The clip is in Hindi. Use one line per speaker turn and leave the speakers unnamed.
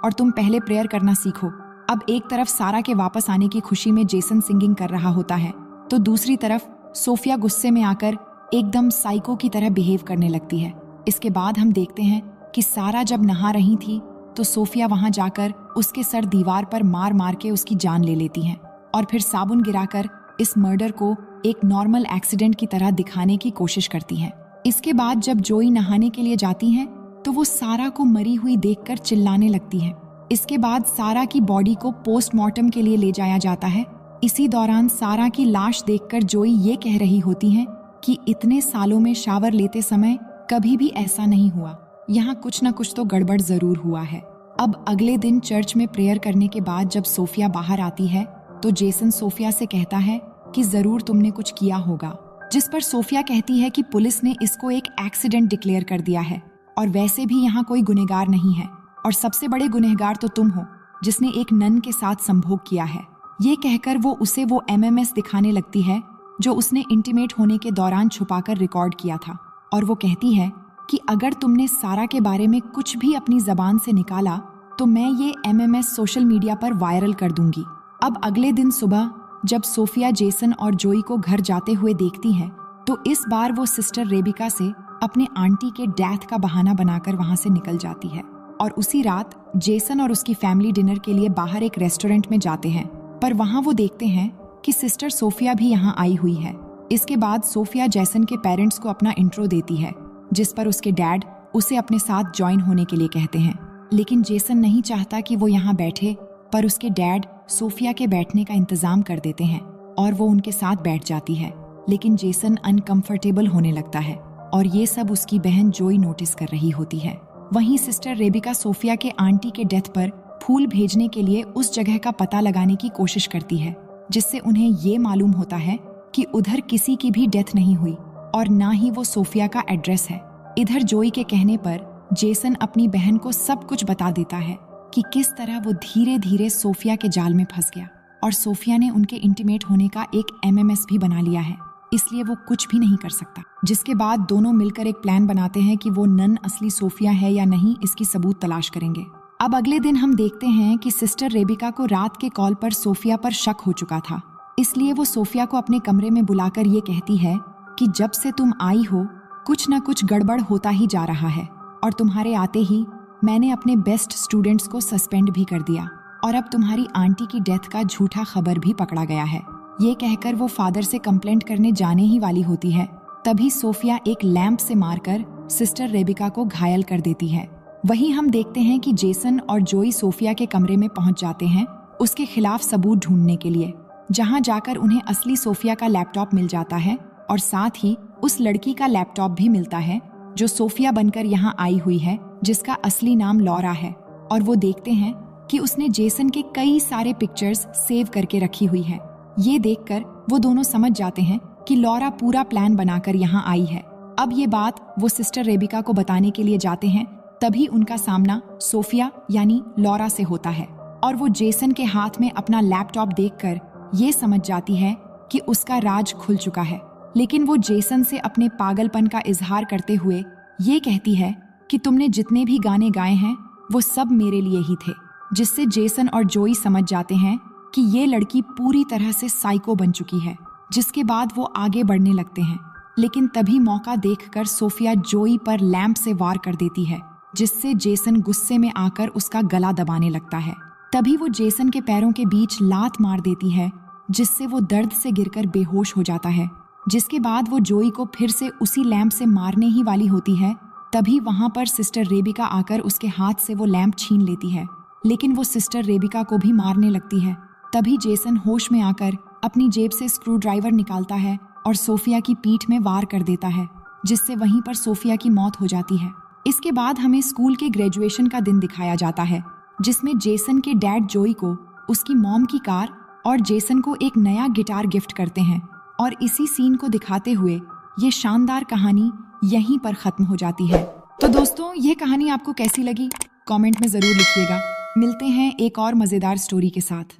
और तुम पहले प्रेयर करना सीखो। अब एक तरफ सारा के वापस आने की खुशी में जेसन सिंगिंग कर रहा होता है, तो दूसरी तरफ सोफिया गुस्से में आकर एकदम साइको की तरह बिहेव करने लगती है। इसके बाद हम देखते हैं कि सारा जब नहा रही थी तो सोफिया वहां जाकर उसके सर दीवार पर मार मार के उसकी जान ले लेती हैं और फिर साबुन गिराकर इस मर्डर को एक नॉर्मल एक्सीडेंट की तरह दिखाने की कोशिश करती हैं। इसके बाद जब जोई नहाने के लिए जाती हैं तो वो सारा को मरी हुई देखकर चिल्लाने लगती है। इसके बाद सारा की बॉडी को पोस्टमार्टम के लिए ले जाया जाता है। इसी दौरान सारा की लाश देखकर जोई ये कह रही होती हैं कि इतने सालों में शावर लेते समय कभी भी ऐसा नहीं हुआ, यहाँ कुछ न कुछ तो गड़बड़ जरूर हुआ है। अब अगले दिन चर्च में प्रेयर करने के बाद जब सोफिया बाहर आती है तो जेसन सोफिया से कहता है कि जरूर तुमने कुछ किया होगा, जिस पर सोफिया कहती है कि पुलिस ने इसको एक एक्सीडेंट डिक्लेयर कर दिया है और वैसे भी यहाँ कोई गुनहगार नहीं है और सबसे बड़े गुनहगार तो तुम हो जिसने एक नन के साथ संभोग किया है। ये कहकर वो उसे वो एमएमएस दिखाने लगती है जो उसने इंटीमेट होने के दौरान छुपाकर रिकॉर्ड किया था और वो कहती है कि अगर तुमने सारा के बारे में कुछ भी अपनी जबान से निकाला तो मैं ये एमएमएस सोशल मीडिया पर वायरल कर दूंगी। अब अगले दिन सुबह जब सोफिया जेसन और जोई को घर जाते हुए देखती है तो इस बार वो सिस्टर रेबिका से अपने आंटी के डेथ का बहाना बनाकर वहां से निकल जाती है और उसी रात जेसन और उसकी फैमिली डिनर के लिए बाहर एक रेस्टोरेंट में जाते हैं, पर वहां वो देखते हैं कि सिस्टर सोफिया भी यहाँ आई हुई है। इसके बाद सोफिया जेसन के पेरेंट्स को अपना इंट्रो देती है, जिस पर उसके डैड उसे अपने साथ ज्वाइन होने के लिए कहते हैं, लेकिन जेसन नहीं चाहता कि वो यहाँ बैठे, पर उसके डैड सोफिया के बैठने का इंतजाम कर देते हैं और वो उनके साथ बैठ जाती है। लेकिन जेसन अनकंफर्टेबल होने लगता है और ये सब उसकी बहन जोई नोटिस कर रही होती है। वहीं सिस्टर रेबिका सोफिया के आंटी के डेथ पर फूल भेजने के लिए उस जगह का पता लगाने की कोशिश करती है, जिससे उन्हें ये मालूम होता है कि उधर किसी की भी डेथ नहीं हुई और ना ही वो सोफिया का एड्रेस है। इधर जोई के कहने पर जेसन अपनी बहन को सब कुछ बता देता है कि किस तरह वो धीरे धीरे सोफिया के जाल में फंस गया और सोफिया ने उनके इंटीमेट होने का एक एमएमएस भी बना लिया है, इसलिए वो कुछ भी नहीं कर सकता। जिसके बाद दोनों मिलकर एक प्लान बनाते हैं कि वो नन असली सोफिया है या नहीं, इसकी सबूत तलाश करेंगे। अब अगले दिन हम देखते हैं कि सिस्टर रेबिका को रात के कॉल पर सोफिया पर शक हो चुका था, इसलिए वो सोफिया को अपने कमरे में बुलाकर ये कहती है कि जब से तुम आई हो कुछ न कुछ गड़बड़ होता ही जा रहा है और तुम्हारे आते ही मैंने अपने बेस्ट स्टूडेंट्स को सस्पेंड भी कर दिया और अब तुम्हारी आंटी की डेथ का झूठा खबर भी पकड़ा गया है। ये कहकर वो फादर से कंप्लेंट करने जाने ही वाली होती है, तभी सोफिया एक लैंप से मारकर सिस्टर रेबिका को घायल कर देती है। वहीं हम देखते हैं कि जेसन और जोई सोफिया के कमरे में पहुंच जाते हैं उसके खिलाफ सबूत ढूंढने के लिए, जहां जाकर उन्हें असली सोफिया का लैपटॉप मिल जाता है और साथ ही उस लड़की का लैपटॉप भी मिलता है जो सोफिया बनकर यहाँ आई हुई है, जिसका असली नाम लॉरा है। और वो देखते हैं कि उसने जेसन के कई सारे पिक्चर्स सेव करके रखी हुई है। ये देखकर वो दोनों समझ जाते हैं कि लॉरा पूरा प्लान बनाकर यहाँ आई है। अब ये बात वो सिस्टर रेबिका को बताने के लिए जाते हैं, तभी उनका सामना सोफिया यानी लॉरा से होता है और वो जेसन के हाथ में अपना लैपटॉप देखकर ये समझ जाती है कि उसका राज खुल चुका है। लेकिन वो जेसन से अपने पागलपन का इजहार करते हुए ये कहती है कि तुमने जितने भी गाने गाए हैं वो सब मेरे लिए ही थे, जिससे जेसन और जोई समझ जाते हैं कि ये लड़की पूरी तरह से साइको बन चुकी है। जिसके बाद वो आगे बढ़ने लगते हैं, लेकिन तभी मौका देखकर सोफिया जोई पर लैंप से वार कर देती है, जिससे जेसन गुस्से में आकर उसका गला दबाने लगता है। तभी वो जेसन के पैरों के बीच लात मार देती है, जिससे वो दर्द से गिरकर बेहोश हो जाता है। जिसके बाद वो जोई को फिर से उसी लैंप से मारने ही वाली होती है, तभी वहां पर सिस्टर रेबिका आकर उसके हाथ से वो लैंप छीन लेती है, लेकिन वो सिस्टर रेबिका को भी मारने लगती है। तभी जेसन होश में आकर अपनी जेब से स्क्रू ड्राइवर निकालता है और सोफिया की पीठ में वार कर देता है, जिससे वहीं पर सोफिया की मौत हो जाती है। इसके बाद हमें स्कूल के ग्रेजुएशन का दिन दिखाया जाता है, जिसमें जेसन के डैड जोई को उसकी मॉम की कार और जेसन को एक नया गिटार गिफ्ट करते हैं और इसी सीन को दिखाते हुए ये शानदार कहानी यहीं पर खत्म हो जाती है। तो दोस्तों, ये कहानी आपको कैसी लगी कमेंट में जरूर लिखिएगा। मिलते हैं एक और मजेदार स्टोरी के साथ।